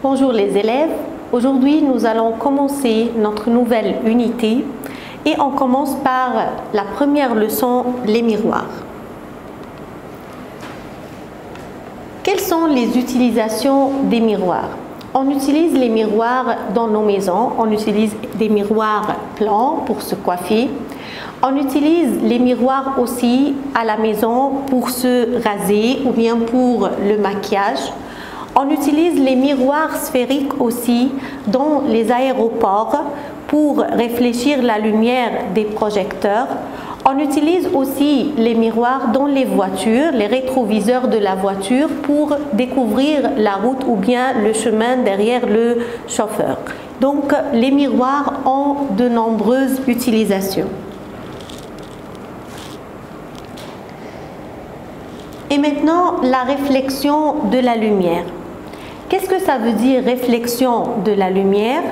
Bonjour les élèves, aujourd'hui nous allons commencer notre nouvelle unité et on commence par la première leçon, les miroirs. Quelles sont les utilisations des miroirs? On utilise les miroirs dans nos maisons, on utilise des miroirs plans pour se coiffer. On utilise les miroirs aussi à la maison pour se raser ou bien pour le maquillage. On utilise les miroirs sphériques aussi dans les aéroports pour réfléchir la lumière des projecteurs. On utilise aussi les miroirs dans les voitures, les rétroviseurs de la voiture pour découvrir la route ou bien le chemin derrière le chauffeur. Donc les miroirs ont de nombreuses utilisations. Et maintenant, la réflexion de la lumière. Qu'est-ce que ça veut dire réflexion de la lumière?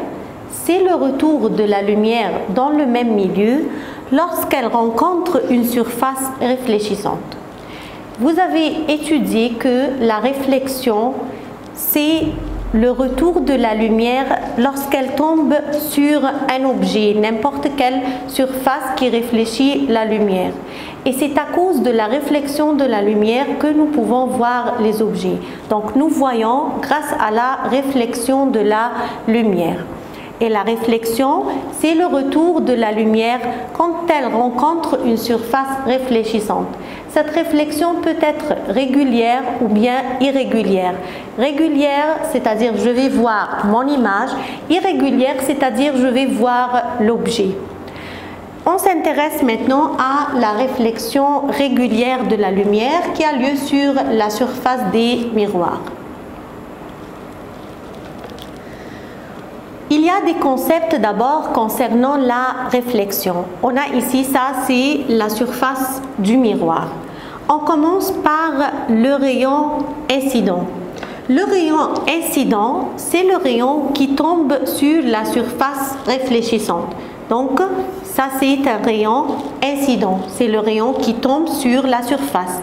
C'est le retour de la lumière dans le même milieu lorsqu'elle rencontre une surface réfléchissante. Vous avez étudié que la réflexion, c'est le retour de la lumière lorsqu'elle tombe sur un objet, n'importe quelle surface qui réfléchit la lumière. Et c'est à cause de la réflexion de la lumière que nous pouvons voir les objets. Donc nous voyons grâce à la réflexion de la lumière. Et la réflexion, c'est le retour de la lumière quand elle rencontre une surface réfléchissante. Cette réflexion peut être régulière ou bien irrégulière. Régulière, c'est-à-dire je vais voir mon image. Irrégulière, c'est-à-dire je vais voir l'objet. On s'intéresse maintenant à la réflexion régulière de la lumière qui a lieu sur la surface des miroirs. Il y a des concepts d'abord concernant la réflexion. On a ici, ça c'est la surface du miroir. On commence par le rayon incident. Le rayon incident, c'est le rayon qui tombe sur la surface réfléchissante. Donc, ça c'est un rayon incident. C'est le rayon qui tombe sur la surface.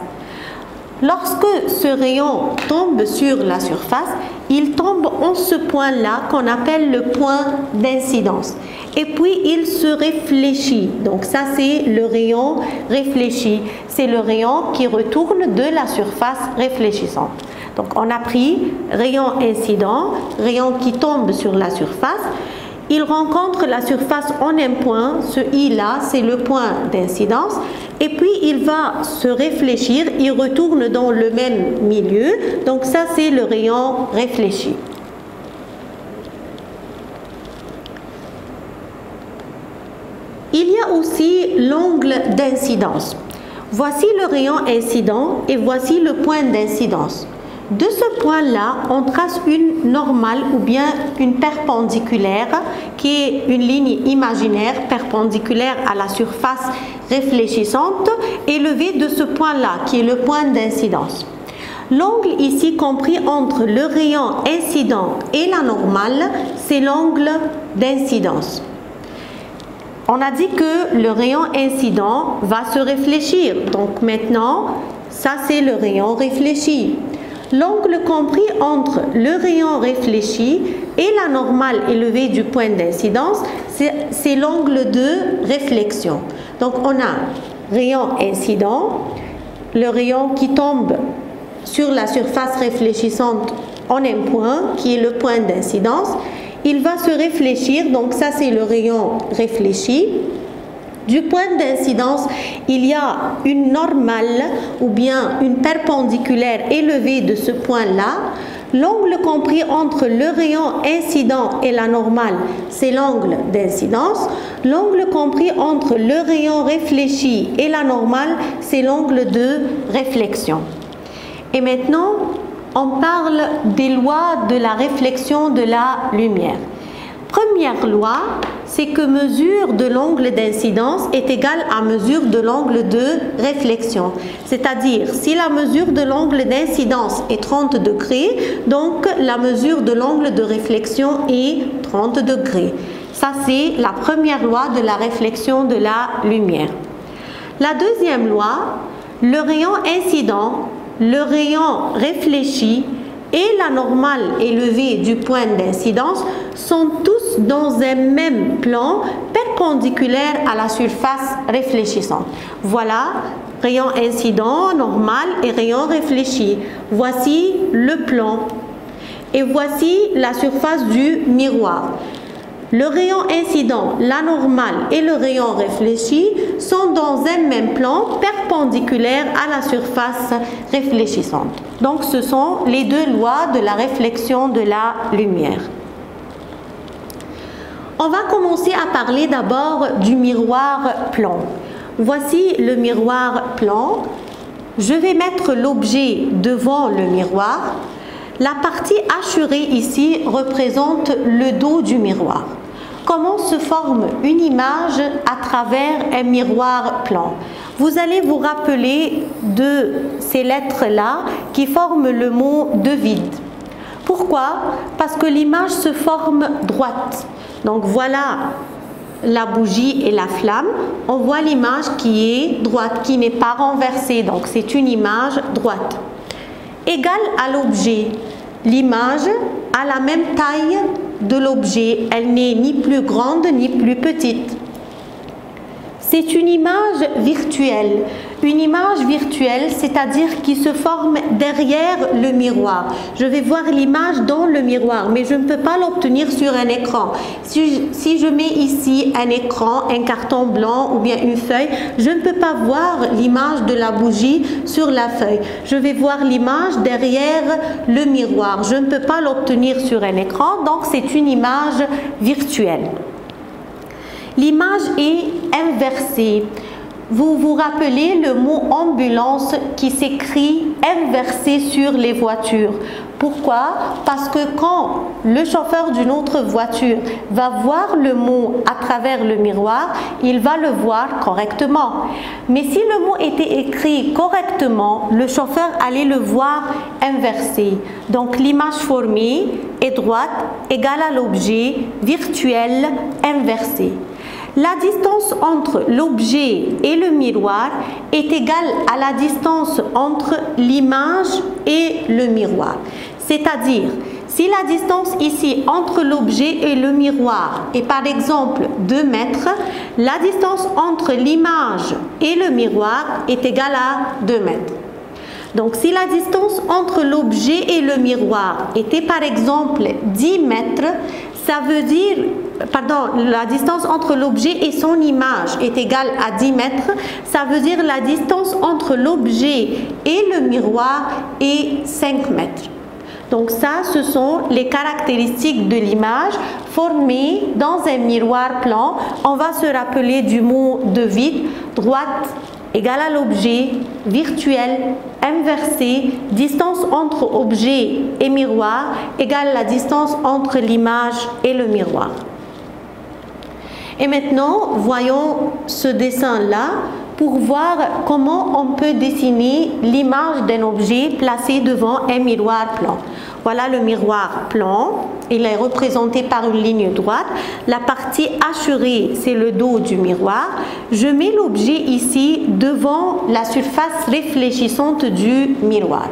Lorsque ce rayon tombe sur la surface, il tombe en ce point-là qu'on appelle le point d'incidence. Et puis, il se réfléchit. Donc, ça, c'est le rayon réfléchi. C'est le rayon qui retourne de la surface réfléchissante. Donc, on a pris rayon incident, rayon qui tombe sur la surface. Il rencontre la surface en un point, ce I-là, c'est le point d'incidence. Et puis, il va se réfléchir, il retourne dans le même milieu. Donc, ça, c'est le rayon réfléchi. Il y a aussi l'angle d'incidence. Voici le rayon incident et voici le point d'incidence. De ce point-là, on trace une normale ou bien une perpendiculaire qui est une ligne imaginaire perpendiculaire à la surface réfléchissante élevée de ce point-là qui est le point d'incidence. L'angle ici compris entre le rayon incident et la normale, c'est l'angle d'incidence. On a dit que le rayon incident va se réfléchir. Donc maintenant, ça c'est le rayon réfléchi. L'angle compris entre le rayon réfléchi et la normale élevée du point d'incidence, c'est l'angle de réflexion. Donc on a rayon incident, le rayon qui tombe sur la surface réfléchissante en un point, qui est le point d'incidence. Il va se réfléchir, donc ça c'est le rayon réfléchi. Du point d'incidence, il y a une normale ou bien une perpendiculaire élevée de ce point-là. L'angle compris entre le rayon incident et la normale, c'est l'angle d'incidence. L'angle compris entre le rayon réfléchi et la normale, c'est l'angle de réflexion. Et maintenant, on parle des lois de la réflexion de la lumière. Première loi, c'est que mesure de l'angle d'incidence est égale à mesure de l'angle de réflexion. C'est-à-dire, si la mesure de l'angle d'incidence est 30 degrés, donc la mesure de l'angle de réflexion est 30 degrés. Ça, c'est la première loi de la réflexion de la lumière. La deuxième loi, le rayon incident, le rayon réfléchi et la normale élevée du point d'incidence sont tous dans un même plan perpendiculaire à la surface réfléchissante. Voilà, rayon incident, normal et rayon réfléchi. Voici le plan et voici la surface du miroir. Le rayon incident, la normale et le rayon réfléchi sont dans un même plan perpendiculaire à la surface réfléchissante. Donc ce sont les deux lois de la réflexion de la lumière. On va commencer à parler d'abord du miroir plan. Voici le miroir plan. Je vais mettre l'objet devant le miroir. La partie hachurée ici représente le dos du miroir. Comment se forme une image à travers un miroir plan? Vous allez vous rappeler de ces lettres-là qui forment le mot de vide. Pourquoi? Parce que l'image se forme droite. Donc voilà la bougie et la flamme. On voit l'image qui est droite, qui n'est pas renversée. Donc c'est une image droite. Égale à l'objet. L'image a la même taille de l'objet. Elle n'est ni plus grande ni plus petite. C'est une image virtuelle. Une image virtuelle, c'est-à-dire qui se forme derrière le miroir. Je vais voir l'image dans le miroir, mais je ne peux pas l'obtenir sur un écran. Si je mets ici un écran, un carton blanc ou bien une feuille, je ne peux pas voir l'image de la bougie sur la feuille. Je vais voir l'image derrière le miroir. Je ne peux pas l'obtenir sur un écran, donc c'est une image virtuelle. L'image est inversée. Vous vous rappelez le mot ambulance qui s'écrit inversé sur les voitures. Pourquoi? Parce que quand le chauffeur d'une autre voiture va voir le mot à travers le miroir, il va le voir correctement. Mais si le mot était écrit correctement, le chauffeur allait le voir inversé. Donc l'image formée est droite égale à l'objet virtuel inversé. La distance entre l'objet et le miroir est égale à la distance entre l'image et le miroir. C'est-à-dire, si la distance ici entre l'objet et le miroir est par exemple 2 mètres, la distance entre l'image et le miroir est égale à 2 mètres. Donc, si la distance entre l'objet et le miroir était par exemple 10 mètres, ça veut dire, la distance entre l'objet et son image est égale à 10 mètres, ça veut dire la distance entre l'objet et le miroir est 5 mètres. Donc ça, ce sont les caractéristiques de l'image formée dans un miroir plan. On va se rappeler du mot de vide, droite égale à l'objet, virtuel, inversé, distance entre objet et miroir égale la distance entre l'image et le miroir. Et maintenant, voyons ce dessin-là pour voir comment on peut dessiner l'image d'un objet placé devant un miroir plan. Voilà le miroir plan, il est représenté par une ligne droite. La partie hachurée, c'est le dos du miroir. Je mets l'objet ici devant la surface réfléchissante du miroir.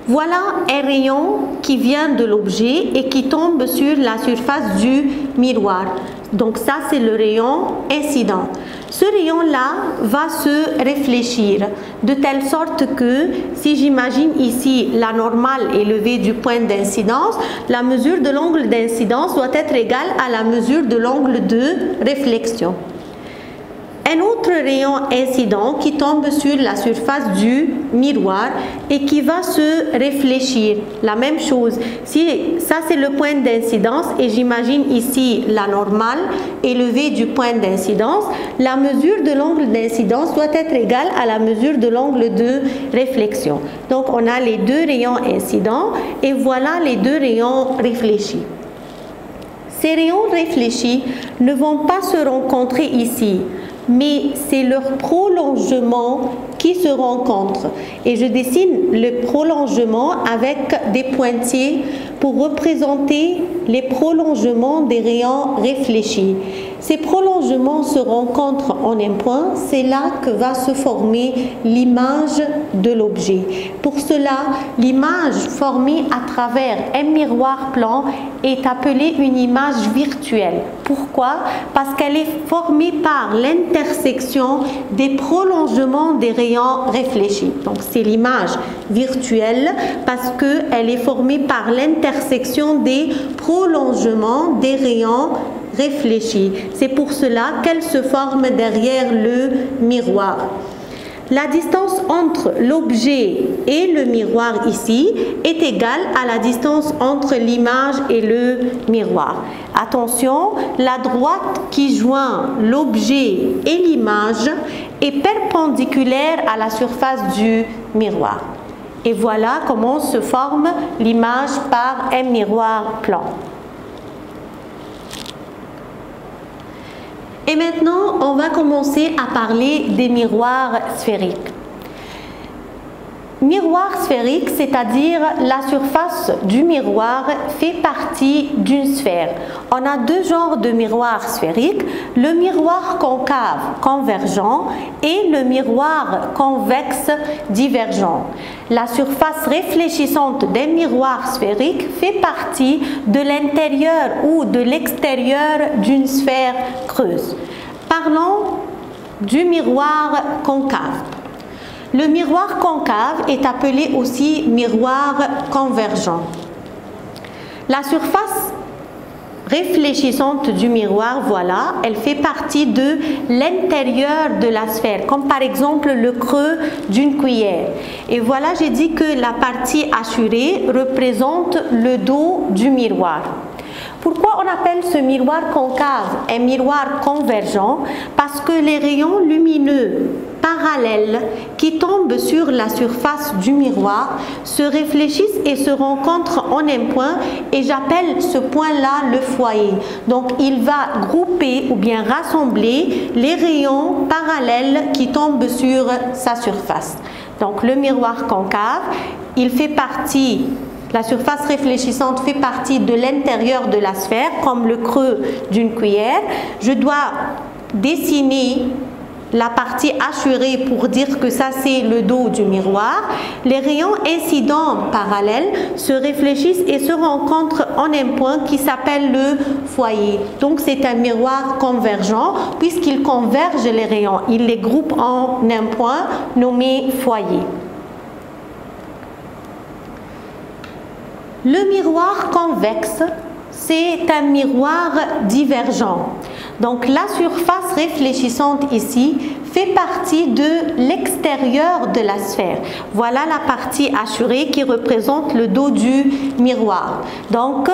Voilà un rayon qui vient de l'objet et qui tombe sur la surface du miroir. Donc ça, c'est le rayon incident. Ce rayon-là va se réfléchir de telle sorte que si j'imagine ici la normale élevée du point d'incidence, la mesure de l'angle d'incidence doit être égale à la mesure de l'angle de réflexion. Un autre rayon incident qui tombe sur la surface du miroir et qui va se réfléchir. La même chose. Si ça c'est le point d'incidence et j'imagine ici la normale élevée du point d'incidence, la mesure de l'angle d'incidence doit être égale à la mesure de l'angle de réflexion. Donc on a les deux rayons incidents et voilà les deux rayons réfléchis. Ces rayons réfléchis ne vont pas se rencontrer ici, mais c'est leur prolongement qui se rencontrent. Et je dessine le prolongement avec des pointillés pour représenter les prolongements des rayons réfléchis. Ces prolongements se rencontrent en un point, c'est là que va se former l'image de l'objet. Pour cela, l'image formée à travers un miroir plan est appelée une image virtuelle. Pourquoi? Parce qu'elle est formée par l'intersection des prolongements des rayons réfléchis. Donc c'est l'image virtuelle parce qu'elle est formée par l'intersection des prolongements des rayons réfléchis. C'est pour cela qu'elle se forme derrière le miroir. La distance entre l'objet et le miroir ici est égale à la distance entre l'image et le miroir. Attention, la droite qui joint l'objet et l'image est perpendiculaire à la surface du miroir. Et voilà comment se forme l'image par un miroir plan. Et maintenant, on va commencer à parler des miroirs sphériques. Miroir sphérique, c'est-à-dire la surface du miroir fait partie d'une sphère. On a deux genres de miroirs sphériques, le miroir concave convergent et le miroir convexe divergent. La surface réfléchissante d'un miroir sphérique fait partie de l'intérieur ou de l'extérieur d'une sphère creuse. Parlons du miroir concave. Le miroir concave est appelé aussi miroir convergent. La surface réfléchissante du miroir, voilà, elle fait partie de l'intérieur de la sphère, comme par exemple le creux d'une cuillère. Et voilà, j'ai dit que la partie assurée représente le dos du miroir. Pourquoi on appelle ce miroir concave un miroir convergent? Parce que les rayons lumineux parallèles qui tombent sur la surface du miroir se réfléchissent et se rencontrent en un point et j'appelle ce point-là le foyer. Donc il va grouper ou bien rassembler les rayons parallèles qui tombent sur sa surface. Donc le miroir concave, il fait partie... La surface réfléchissante fait partie de l'intérieur de la sphère, comme le creux d'une cuillère. Je dois dessiner la partie assurée pour dire que ça c'est le dos du miroir. Les rayons incidents parallèles se réfléchissent et se rencontrent en un point qui s'appelle le foyer. Donc c'est un miroir convergent puisqu'il converge les rayons. Il les groupe en un point nommé foyer. Le miroir convexe, c'est un miroir divergent. Donc la surface réfléchissante ici fait partie de l'extérieur de la sphère. Voilà la partie assurée qui représente le dos du miroir. Donc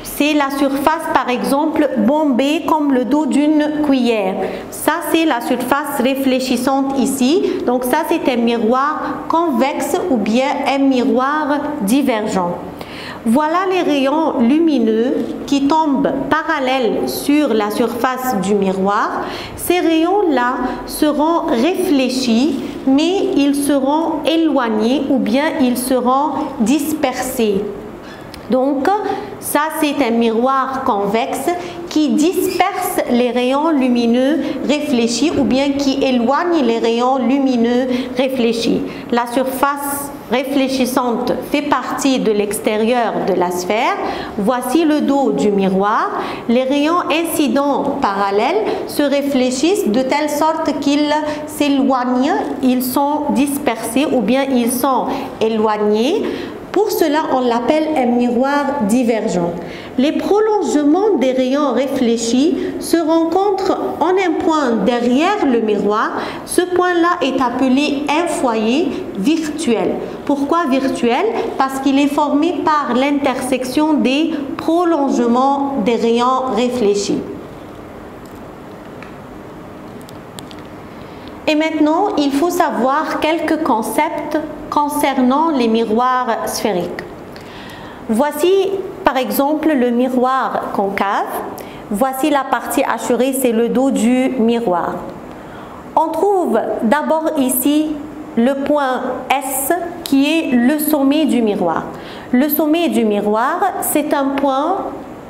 c'est la surface par exemple bombée comme le dos d'une cuillère. Ça c'est la surface réfléchissante ici. Donc ça c'est un miroir convexe ou bien un miroir divergent. Voilà les rayons lumineux qui tombent parallèles sur la surface du miroir. Ces rayons-là seront réfléchis, mais ils seront éloignés ou bien ils seront dispersés. Donc, ça c'est un miroir convexe qui disperse les rayons lumineux réfléchis ou bien qui éloigne les rayons lumineux réfléchis. La surface réfléchissante fait partie de l'extérieur de la sphère. Voici le dos du miroir. Les rayons incidents parallèles se réfléchissent de telle sorte qu'ils s'éloignent, ils sont dispersés ou bien ils sont éloignés. Pour cela, on l'appelle un miroir divergent. Les prolongements des rayons réfléchis se rencontrent en un point derrière le miroir. Ce point-là est appelé un foyer virtuel. Pourquoi virtuel? Parce qu'il est formé par l'intersection des prolongements des rayons réfléchis. Et maintenant, il faut savoir quelques concepts concernant les miroirs sphériques. Voici par exemple le miroir concave. Voici la partie assurée, c'est le dos du miroir. On trouve d'abord ici le point S qui est le sommet du miroir. Le sommet du miroir, c'est un point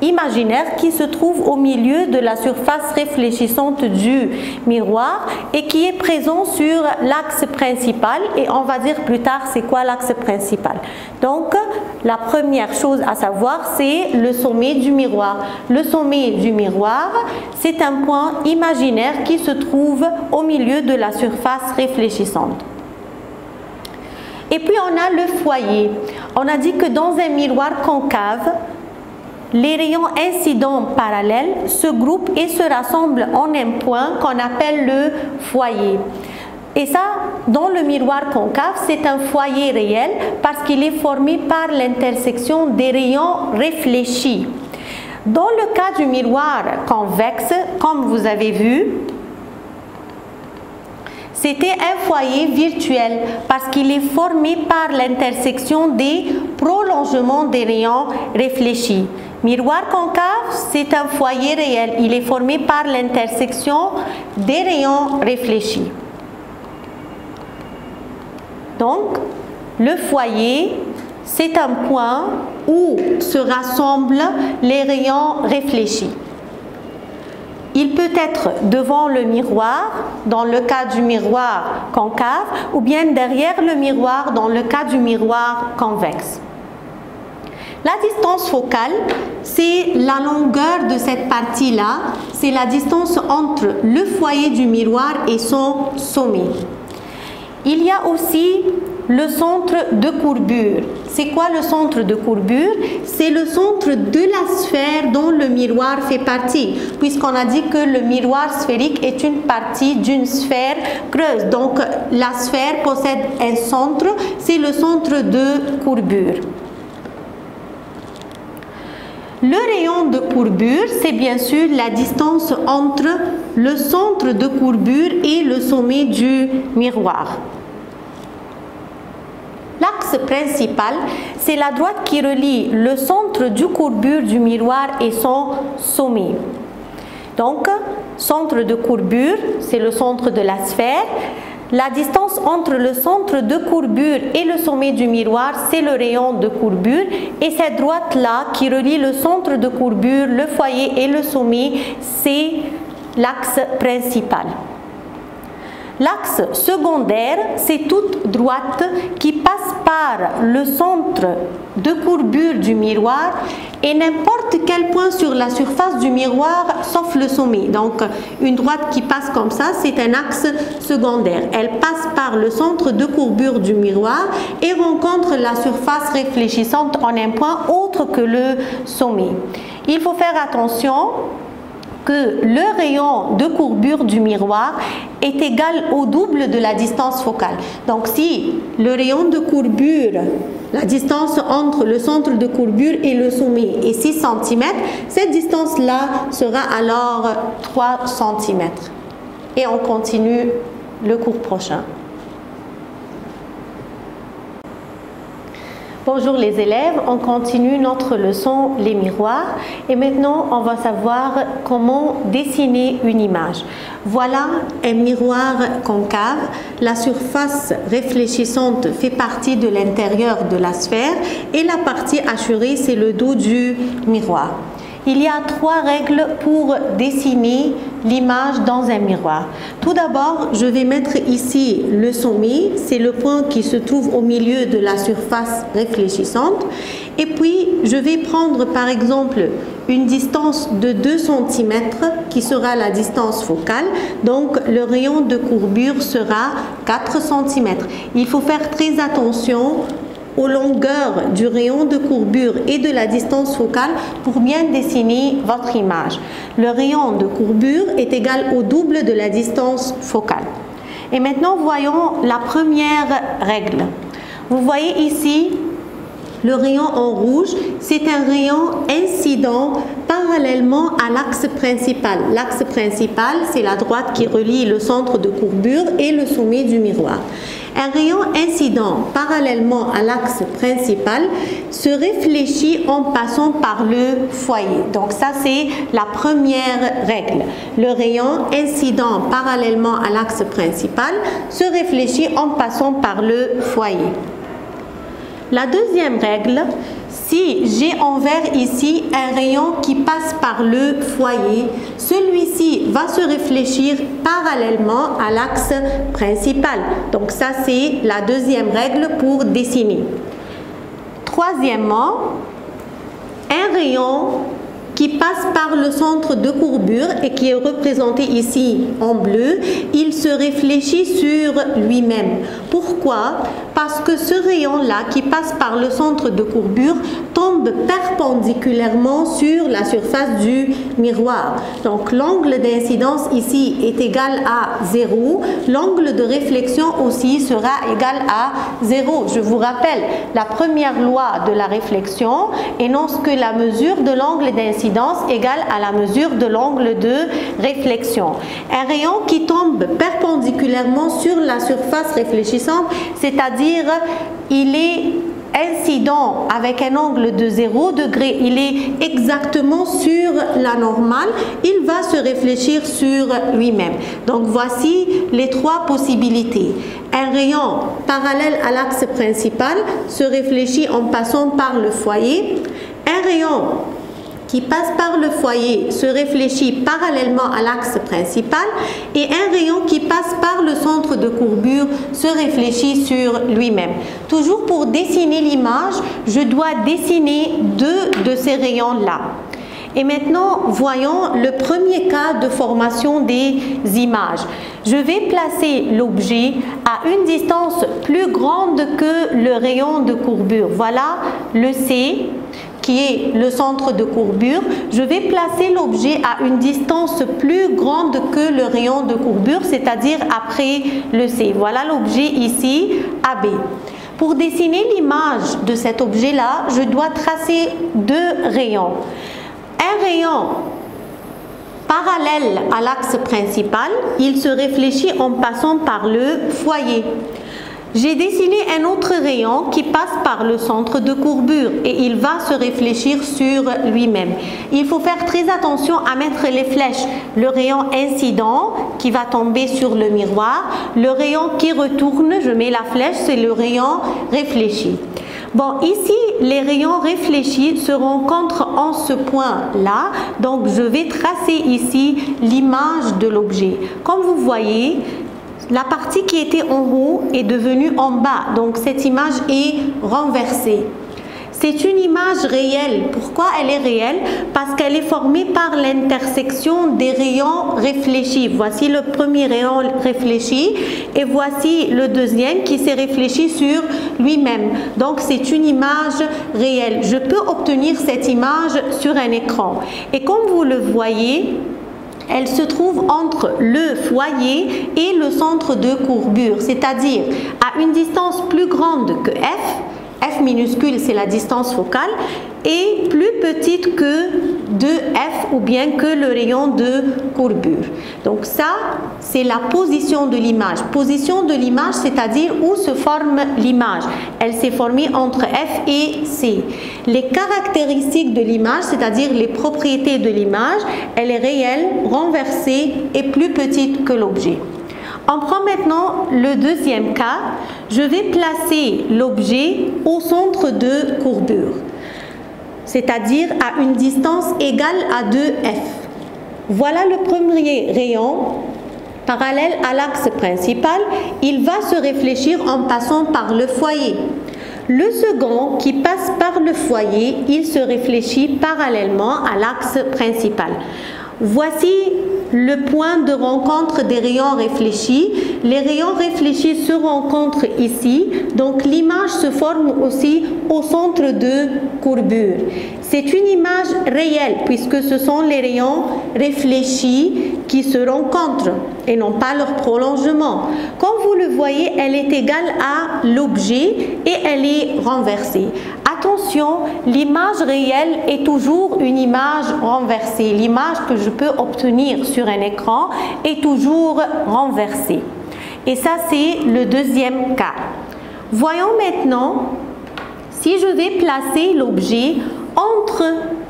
imaginaire qui se trouve au milieu de la surface réfléchissante du miroir et qui est présent sur l'axe principal, et on va dire plus tard c'est quoi l'axe principal. Donc la première chose à savoir, c'est le sommet du miroir. Le sommet du miroir, c'est un point imaginaire qui se trouve au milieu de la surface réfléchissante. Et puis on a le foyer. On a dit que dans un miroir concave, les rayons incidents parallèles se groupent et se rassemblent en un point qu'on appelle le foyer. Et ça, dans le miroir concave, c'est un foyer réel parce qu'il est formé par l'intersection des rayons réfléchis. Dans le cas du miroir convexe, comme vous avez vu, c'était un foyer virtuel parce qu'il est formé par l'intersection des prolongements des rayons réfléchis. Miroir concave, c'est un foyer réel. Il est formé par l'intersection des rayons réfléchis. Donc, le foyer, c'est un point où se rassemblent les rayons réfléchis. Il peut être devant le miroir, dans le cas du miroir concave, ou bien derrière le miroir, dans le cas du miroir convexe. La distance focale, c'est la longueur de cette partie-là, c'est la distance entre le foyer du miroir et son sommet. Il y a aussi le centre de courbure. C'est quoi le centre de courbure? C'est le centre de la sphère dont le miroir fait partie, puisqu'on a dit que le miroir sphérique est une partie d'une sphère creuse. Donc la sphère possède un centre, c'est le centre de courbure. Le rayon de courbure, c'est bien sûr la distance entre le centre de courbure et le sommet du miroir. L'axe principal, c'est la droite qui relie le centre du courbure du miroir et son sommet. Donc, centre de courbure, c'est le centre de la sphère. La distance entre le centre de courbure et le sommet du miroir, c'est le rayon de courbure. Et cette droite-là qui relie le centre de courbure, le foyer et le sommet, c'est l'axe principal. L'axe secondaire, c'est toute droite qui passe par le centre de courbure du miroir et n'importe quel point sur la surface du miroir sauf le sommet. Donc une droite qui passe comme ça, c'est un axe secondaire. Elle passe par le centre de courbure du miroir et rencontre la surface réfléchissante en un point autre que le sommet. Il faut faire attention que le rayon de courbure du miroir est égal au double de la distance focale. Donc si le rayon de courbure, la distance entre le centre de courbure et le sommet est 6 cm, cette distance-là sera alors 3 cm. Et on continue le cours prochain. Bonjour les élèves, on continue notre leçon les miroirs et maintenant on va savoir comment dessiner une image. Voilà un miroir concave, la surface réfléchissante fait partie de l'intérieur de la sphère et la partie hachurée c'est le dos du miroir. Il y a 3 règles pour dessiner l'image dans un miroir. Tout d'abord, je vais mettre ici le sommet, c'est le point qui se trouve au milieu de la surface réfléchissante. Et puis, je vais prendre par exemple une distance de 2 cm qui sera la distance focale. Donc, le rayon de courbure sera 4 cm. Il faut faire très attention aux longueurs du rayon de courbure et de la distance focale pour bien dessiner votre image. Le rayon de courbure est égal au double de la distance focale. Et maintenant, voyons la première règle. Vous voyez ici le rayon en rouge, c'est un rayon incident par parallèlement à l'axe principal. L'axe principal, c'est la droite qui relie le centre de courbure et le sommet du miroir. Un rayon incident parallèlement à l'axe principal se réfléchit en passant par le foyer. Donc ça, c'est la première règle. Le rayon incident parallèlement à l'axe principal se réfléchit en passant par le foyer. La deuxième règle, si j'ai en vert ici un rayon qui passe par le foyer, celui-ci va se réfléchir parallèlement à l'axe principal. Donc ça, c'est la deuxième règle pour dessiner. Troisièmement, un rayon qui passe par le centre de courbure et qui est représenté ici en bleu, il se réfléchit sur lui-même. Pourquoi? Parce que ce rayon-là qui passe par le centre de courbure tombe perpendiculairement sur la surface du miroir. Donc l'angle d'incidence ici est égal à 0. L'angle de réflexion aussi sera égal à 0. Je vous rappelle, la première loi de la réflexion énonce que la mesure de l'angle d'incidence égale à la mesure de l'angle de réflexion. Un rayon qui tombe perpendiculairement sur la surface réfléchissante, c'est-à-dire il est incident avec un angle de 0 degré, il est exactement sur la normale, il va se réfléchir sur lui-même. Donc voici les trois possibilités. Un rayon parallèle à l'axe principal se réfléchit en passant par le foyer. Un rayon qui passe par le foyer se réfléchit parallèlement à l'axe principal et un rayon qui passe par le centre de courbure se réfléchit sur lui-même. Toujours pour dessiner l'image, je dois dessiner deux de ces rayons-là. Et maintenant, voyons le premier cas de formation des images. Je vais placer l'objet à une distance plus grande que le rayon de courbure. Voilà le C, qui est le centre de courbure. Je vais placer l'objet à une distance plus grande que le rayon de courbure, c'est-à-dire après le C. Voilà l'objet ici, AB. Pour dessiner l'image de cet objet-là, je dois tracer deux rayons. Un rayon parallèle à l'axe principal, il se réfléchit en passant par le foyer. J'ai dessiné un autre rayon qui passe par le centre de courbure et il va se réfléchir sur lui-même. Il faut faire très attention à mettre les flèches. Le rayon incident qui va tomber sur le miroir, le rayon qui retourne, je mets la flèche, c'est le rayon réfléchi. Bon, ici, les rayons réfléchis se rencontrent en ce point-là. Donc, je vais tracer ici l'image de l'objet. Comme vous voyez, la partie qui était en haut est devenue en bas. Donc, cette image est renversée. C'est une image réelle. Pourquoi elle est réelle? Parce qu'elle est formée par l'intersection des rayons réfléchis. Voici le premier rayon réfléchi et voici le deuxième qui s'est réfléchi sur lui-même. Donc c'est une image réelle. Je peux obtenir cette image sur un écran. Et comme vous le voyez, elle se trouve entre le foyer et le centre de courbure, c'est-à-dire à une distance plus grande que F. F minuscule, c'est la distance focale, et plus petite que 2F ou bien que le rayon de courbure. Donc ça, c'est la position de l'image. Position de l'image, c'est-à-dire où se forme l'image. Elle s'est formée entre F et C. Les caractéristiques de l'image, c'est-à-dire les propriétés de l'image, elle est réelle, renversée et plus petite que l'objet. On prend maintenant le deuxième cas. Je vais placer l'objet au centre de courbure, c'est-à-dire à une distance égale à 2F. Voilà le premier rayon parallèle à l'axe principal. Il va se réfléchir en passant par le foyer. Le second qui passe par le foyer, il se réfléchit parallèlement à l'axe principal. Voici le point de rencontre des rayons réfléchis. Les rayons réfléchis se rencontrent ici, donc l'image se forme aussi au centre de courbure. C'est une image réelle puisque ce sont les rayons réfléchis qui se rencontrent et non pas leur prolongement. Comme vous le voyez, elle est égale à l'objet et elle est renversée. Attention attention, l'image réelle est toujours une image renversée. L'image que je peux obtenir sur un écran est toujours renversée. Et ça, c'est le deuxième cas. Voyons maintenant si je vais placer l'objet entre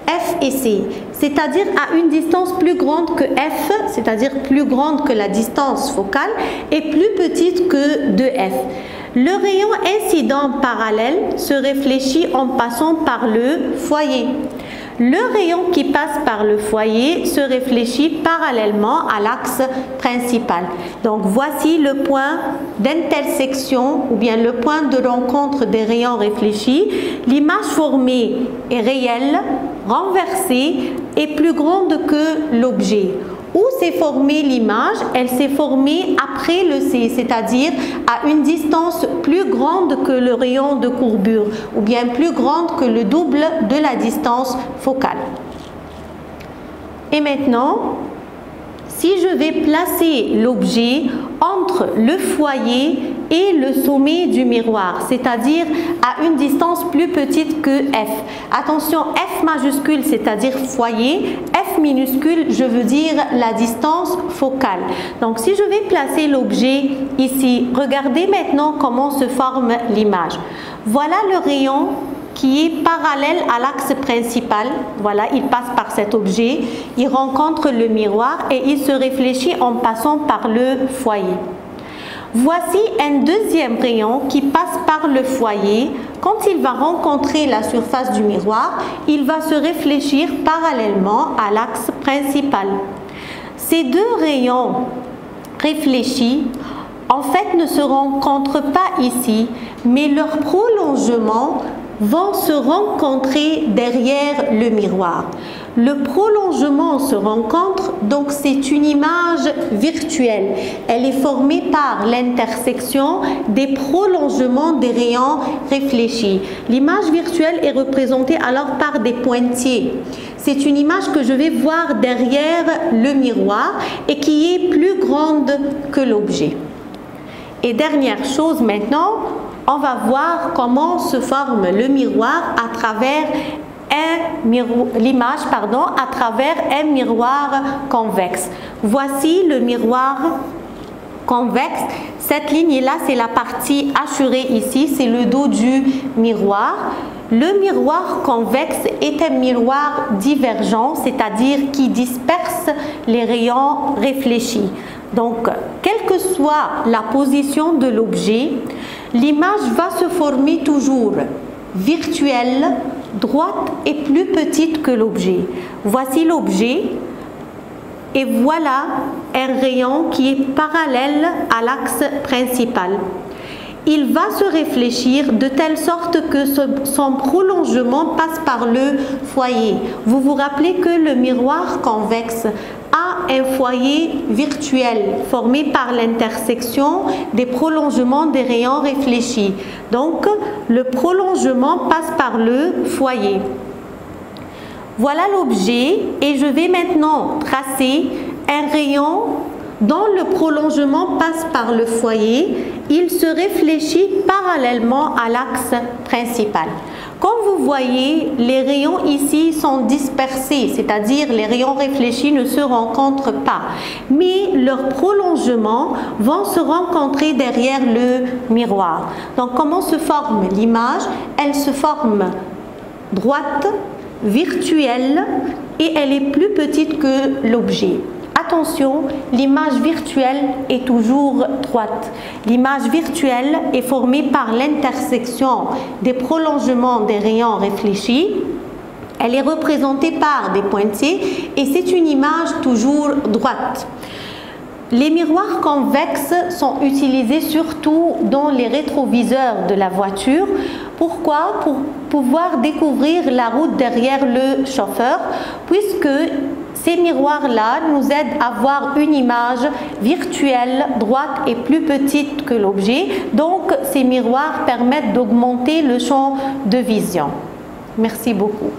F et C, c'est-à-dire à une distance plus grande que F, c'est-à-dire plus grande que la distance focale et plus petite que 2F. Le rayon incident parallèle se réfléchit en passant par le foyer. Le rayon qui passe par le foyer se réfléchit parallèlement à l'axe principal. Donc voici le point d'intersection ou bien le point de rencontre des rayons réfléchis. L'image formée est réelle, renversée et plus grande que l'objet. Où s'est formée l'image? Elle s'est formée après le C, c'est-à-dire à une distance plus grande que le rayon de courbure ou bien plus grande que le double de la distance focale. Et maintenant, si je vais placer l'objet entre le foyer et le sommet du miroir, c'est-à-dire à une distance plus petite que F. Attention, F majuscule, c'est-à-dire foyer, F minuscule, je veux dire la distance focale. Donc, si je vais placer l'objet ici, regardez maintenant comment se forme l'image. Voilà le rayon qui est parallèle à l'axe principal. Voilà, il passe par cet objet, il rencontre le miroir et il se réfléchit en passant par le foyer. Voici un deuxième rayon qui passe par le foyer. Quand il va rencontrer la surface du miroir, il va se réfléchir parallèlement à l'axe principal. Ces deux rayons réfléchis, en fait, ne se rencontrent pas ici, mais leur prolongement vont se rencontrer derrière le miroir. Le prolongement se rencontre, donc c'est une image virtuelle. Elle est formée par l'intersection des prolongements des rayons réfléchis. L'image virtuelle est représentée alors par des pointillés. C'est une image que je vais voir derrière le miroir et qui est plus grande que l'objet. Et dernière chose maintenant, on va voir comment se forme le miroir à travers l'image à travers un miroir convexe. Voici le miroir convexe. Cette ligne-là, c'est la partie hachurée ici, c'est le dos du miroir. Le miroir convexe est un miroir divergent, c'est-à-dire qui disperse les rayons réfléchis. Donc, quelle que soit la position de l'objet, l'image va se former toujours virtuelle, droite et plus petite que l'objet. Voici l'objet et voilà un rayon qui est parallèle à l'axe principal. Il va se réfléchir de telle sorte que son prolongement passe par le foyer. Vous vous rappelez que le miroir convexe a un foyer virtuel formé par l'intersection des prolongements des rayons réfléchis. Donc, le prolongement passe par le foyer. Voilà l'objet et je vais maintenant tracer un rayon dont le prolongement passe par le foyer. Il se réfléchit parallèlement à l'axe principal. Comme vous voyez, les rayons ici sont dispersés, c'est-à-dire les rayons réfléchis ne se rencontrent pas, mais leurs prolongements vont se rencontrer derrière le miroir. Donc, comment se forme l'image? Elle se forme droite, virtuelle et elle est plus petite que l'objet. Attention, l'image virtuelle est toujours droite. L'image virtuelle est formée par l'intersection des prolongements des rayons réfléchis. Elle est représentée par des pointillés et c'est une image toujours droite. Les miroirs convexes sont utilisés surtout dans les rétroviseurs de la voiture. Pourquoi? Pour pouvoir découvrir la route derrière le chauffeur, puisque ces miroirs-là nous aident à voir une image virtuelle, droite et plus petite que l'objet. Donc, ces miroirs permettent d'augmenter le champ de vision. Merci beaucoup.